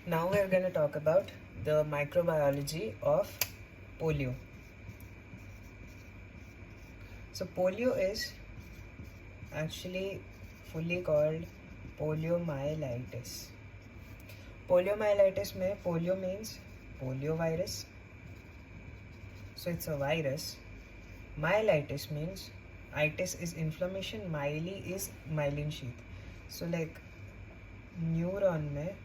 Now we're going to talk about the microbiology of polio. So polio is actually fully called poliomyelitis. Poliomyelitis mein polio means polio virus. So it's a virus. Myelitis means itis is inflammation, myeli is myelin sheath. So like neuron mein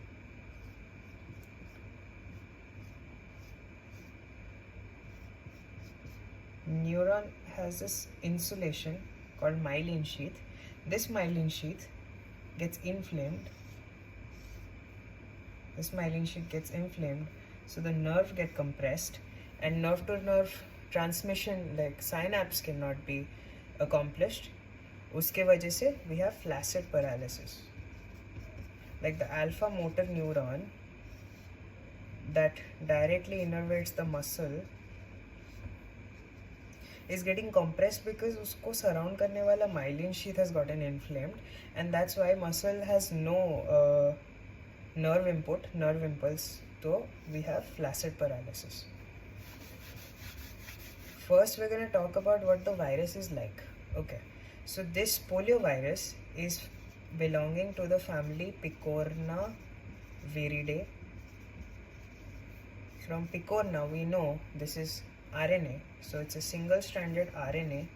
neuron has this insulation called myelin sheath. This myelin sheath gets inflamed. So the nerve get compressed, and nerve to nerve transmission like synapse cannot be accomplished. Uske wajah se we have flaccid paralysis. Like the alpha motor neuron that directly innervates the muscle is getting compressed because usko surround karne wala myelin sheath has gotten inflamed, and that's why muscle has no nerve impulse, so we have flaccid paralysis. First we're going to talk about what the virus is like. Okay, so this polio virus is belonging to the family Picornaviridae. From Picorna we know this is RNA, so it's a single-stranded RNA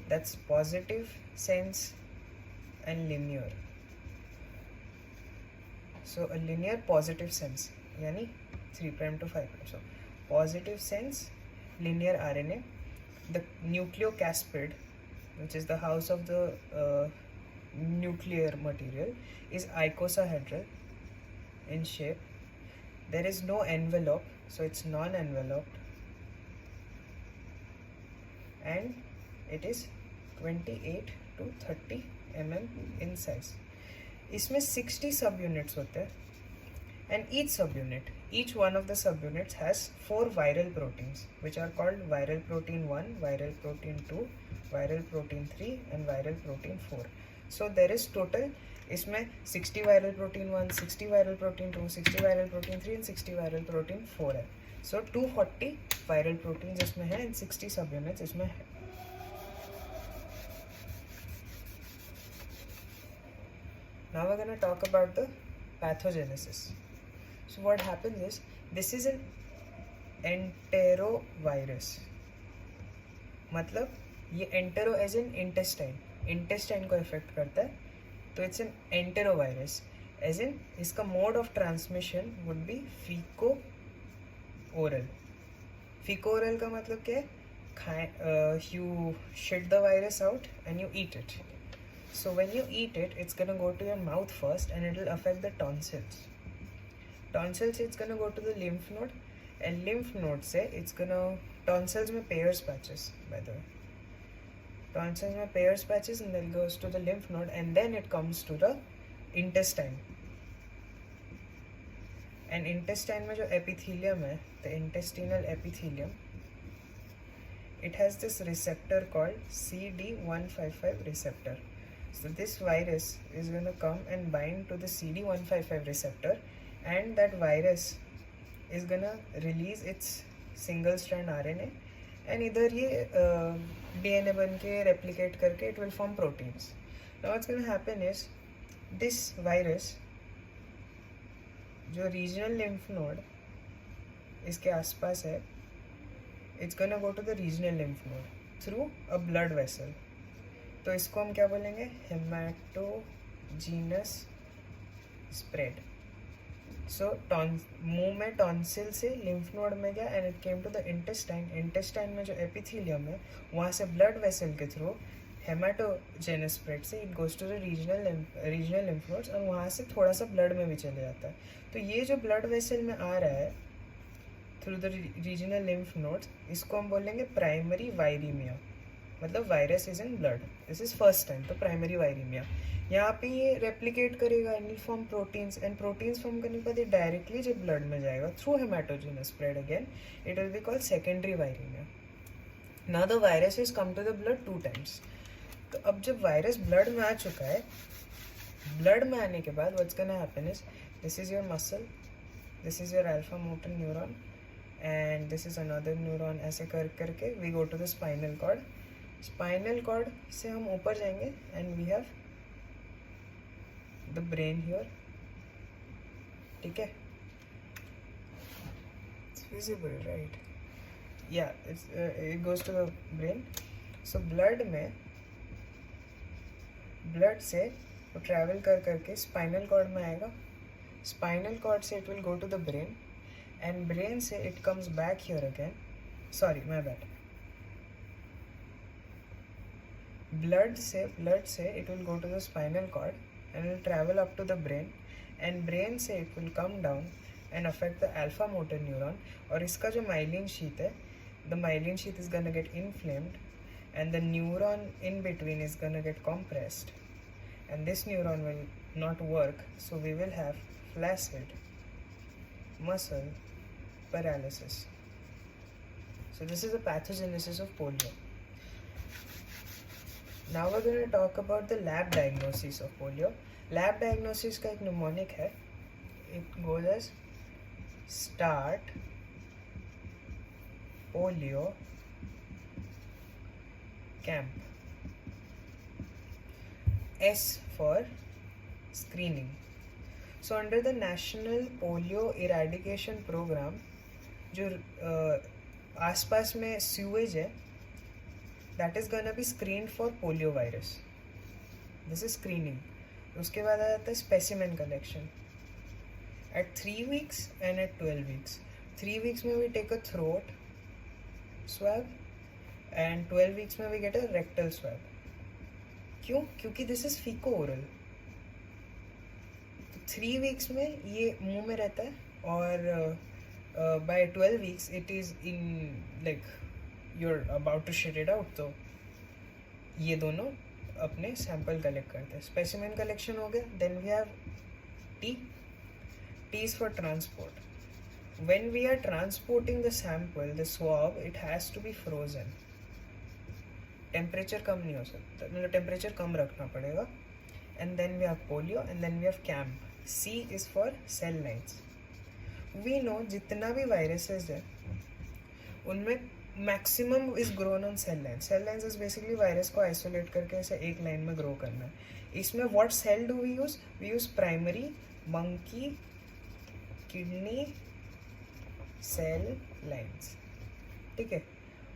that's positive sense and linear. So a linear positive sense, yani 3' to 5'. So positive sense, linear RNA. The nucleocaspid, which is the house of the nuclear material, is icosahedral in shape. There is no envelope, so it's non-enveloped, and it is 28 to 30 mm in size. इसमें 60 subunits होते हैं, and each one of the subunits has 4 viral proteins, which are called viral protein 1, viral protein 2, viral protein 3, and viral protein 4. So there is total इसमें 60 viral protein 1, 60 viral protein 2, 60 viral protein 3, and 60 viral protein 4 है. So 240 viral proteins इसमें है and 60 subunits इसमें है. Now we're going to talk about the pathogenesis. So what happens is, this is an enterovirus. मतलब ये entero as in intestine को affect करता है, तो it's an enterovirus. As in इसका mode of transmission would be feco-oral. Feco-oral का मतलब क्या है? You shit the virus out and you eat it. So when you eat it, it's gonna go to your mouth first, and it will affect the tonsils. It's gonna go to the lymph node, and lymph node से it's gonna tonsils में Peyer's patches, by the way. Tonsils में Peyer's patches, and then goes to the lymph node, and then it comes to the intestine. And intestine में जो epithelium है, the intestinal epithelium, it has this receptor called CD155 receptor. So this virus is going to come and bind to the CD155 receptor, and that virus is going to release its single strand RNA, and इधर ये DNA बन के replicate करके it will form proteins. Now what's going to happen is, this virus जो regional lymph node इसके आसपास है, it's going to go to the regional lymph node through a blood vessel. तो इसको हम क्या बोलेंगे? हेमाटोजीनस स्प्रेड. सो मुंह में टॉन्सिल से लिम्फ नोड में गया, and it came to the intestine में जो एपिथेलियम है, वहाँ से ब्लड वेसल के थ्रू हेमाटोजेनस स्प्रेड से it goes to the regional lymph nodes, और वहाँ से थोड़ा सा ब्लड में भी चले जाता है. तो ये जो ब्लड वेसल में आ रहा है through the regional lymph nodes, इसको हम बोलेंगे प्राइमरी वायरीमिया. मतलब virus is in blood. This is first time, तो प्राइमरी वायरीमिया. यहाँ पे ये रेप्लिकेट करेगा and will form proteins, and proteins form करने के बाद ये डायरेक्टली जब ब्लड में जाएगा through haematogenous spread again, it will be called secondary viraemia. Now the virus is come to the blood 2 times. तो अब जब वायरस ब्लड में आ चुका है, ब्लड में आने के बाद what's gonna happen is, this is your muscle, this is your alpha motor neuron and this is another neuron. ऐसे कर करके we go to the spinal cord. Spinal cord से हम ऊपर जाएंगे and we have the brain here. ठीक है, it's visible, right? Yeah, it goes to the brain. So blood से वो ट्रैवल कर करके स्पाइनल कॉर्ड में आएगा. स्पाइनल कॉर्ड से it will go to the brain and brain से it comes back here again. Sorry, my bad. Blood से it will go to the spinal cord and will travel up to the brain and brain से it will come down and affect the alpha motor neuron. और इसका जो myelin sheath है, the myelin sheath is gonna get inflamed and the neuron in between is gonna get compressed and this neuron will not work, so we will have flaccid muscle paralysis. So this is the pathogenesis of polio. Now we're going to talk about the lab diagnosis of polio. Lab diagnosis का एक mnemonic है. It goes as start polio camp. S for screening. So under the National Polio Eradication Program, जो आसपास में sewage है, that is gonna be screened for polio virus. This is screening. उसके बाद आ जाता है specimen collection. At 3 weeks and at 12 weeks. 3 weeks में we take a throat swab and 12 weeks में we get a rectal swab. क्यों? क्योंकि this is feco-oral. तो 3 weeks में ये मुंह में रहता है और by 12 weeks it is in like you're about to shit it out. तो ये दोनों अपने सैंपल कलेक्ट करते हैं. स्पेसिमेन कलेक्शन हो गया. Then we have T. T is for transport. When we are transporting the sample, the swab, it has to be frozen. Temperature कम नहीं हो सकता, मतलब temperature कम रखना पड़ेगा. And then we have polio and then we have camp. C is for cell lines. We know जितना भी viruses है उनमें maximum is grown on cell lines. Cell lines is basically virus को isolate करके ऐसे एक line में grow करना है. इसमें what cell do we use? We use primary monkey kidney cell lines. ठीक है,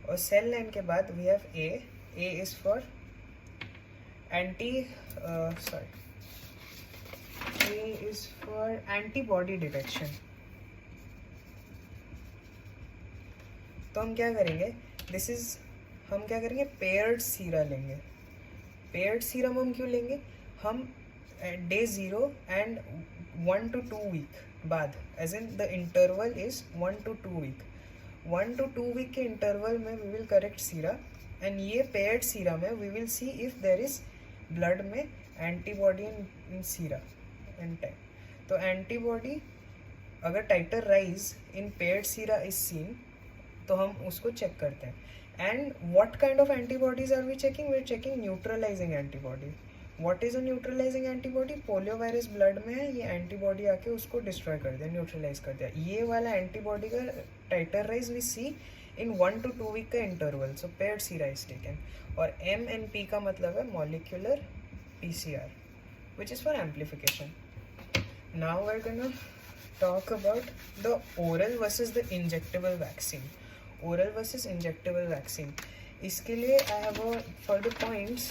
और सेल लाइन के बाद we have A is for antibody detection. तो हम क्या करेंगे, हम क्या करेंगे, पेयर्ड सीरा लेंगे. पेयर्ड सीरम हम क्यों लेंगे, हम डे 0 एंड 1 to 2 week बाद, as in the interval is 1 to 2 week. 1 to 2 week के इंटरवल में we will correct sera and ये पेयर्ड सीरा में we will see if there is blood में antibody in sera in time. तो antibody अगर titre rise in paired sera is seen तो हम उसको चेक करते हैं. And what kind of antibodies are we checking, we are checking neutralising antibody. What is a neutralising antibody, polio virus blood में है, ये एंटीबॉडी आके उसको डिस्ट्रॉय कर दिया, न्यूट्रलाइज कर दिया. ये वाला एंटीबॉडी का titre rise we see in 1 to 2 week का interval. So paired sera is taken. और MNP का मतलब है molecular PCR which is for amplification. Now we're gonna talk about the oral versus the injectable vaccine. Oral versus injectable vaccine. इसके लिए for the points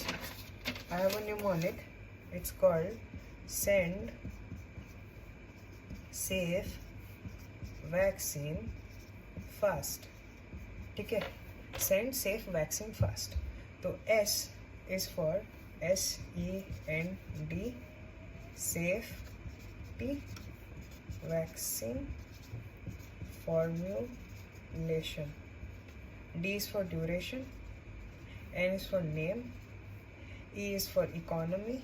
I have a mnemonic. It's called send safe vaccine fast. ठीक है, send safe vaccine fast. तो S is for SEND safety vaccine formulation. D is for duration. N is for name. E is for economy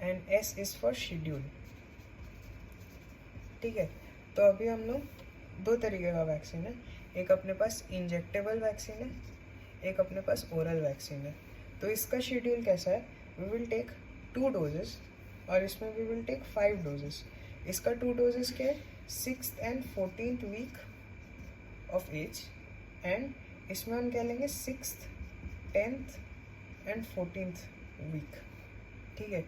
and S is for schedule. ठीक है, तो अभी हम लोग 2 तरीके का वैक्सीन है. एक अपने पास इंजेक्टेबल वैक्सीन है, एक अपने पास ओरल वैक्सीन है. तो इसका शेड्यूल कैसा है, वी विल टेक 2 doses और इसमें वी विल टेक 5 doses. इसका 2 डोजेस क्या है, 6th and 14th week of age, and इसमें हम क्या लेंगे 6th, 10th and 14th week, ठीक है।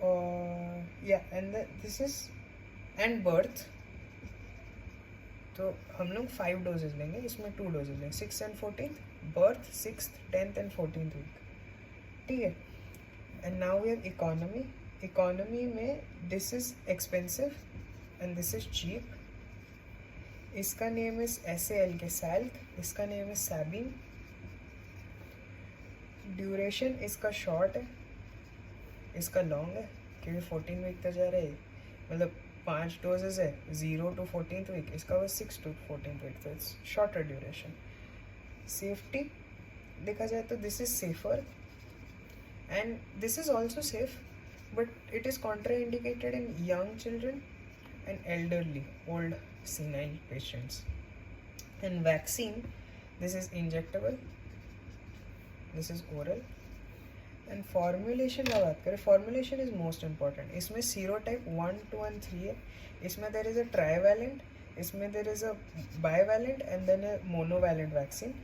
और या and this is and birth, तो हम लोग 5 डोजेज लेंगे, इसमें 2 डोजेज लेंगे, 6th and 14th, birth 6th, 10th and 14th week, ठीक है। And now we have economy. Economy में this is expensive and this is cheap. इसका नेम इज SAL के सैल्क, इसका नेम इज सैबिन। ड्यूरेशन इसका शॉर्ट है, इसका लॉन्ग है, क्योंकि 14 वीक तक जा रहे हैं, मतलब 5 डोजेज है, 0 to 14th वीक, इसका बस 6 to 14th वीक, तो इट्स शॉर्टर ड्यूरेशन। सेफ्टी देखा जाए तो this is safer and this is also safe, but it is contraindicated in young children and elderly, old senile patients. And vaccine, this is injectable, this is oral. And formulation का बात करें, formulation is most important. इसमें serotype 1, 2 and 3 है, इसमें there is a trivalent, इसमें there is a bivalent and then a monovalent vaccine.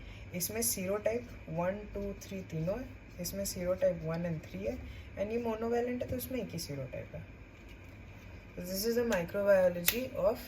इसमें serotype 1, 2, 3 तीनों है, इसमें serotype 1 and 3 है, and ये monovalent है तो इसमें एक ही serotype है। This is the microbiology of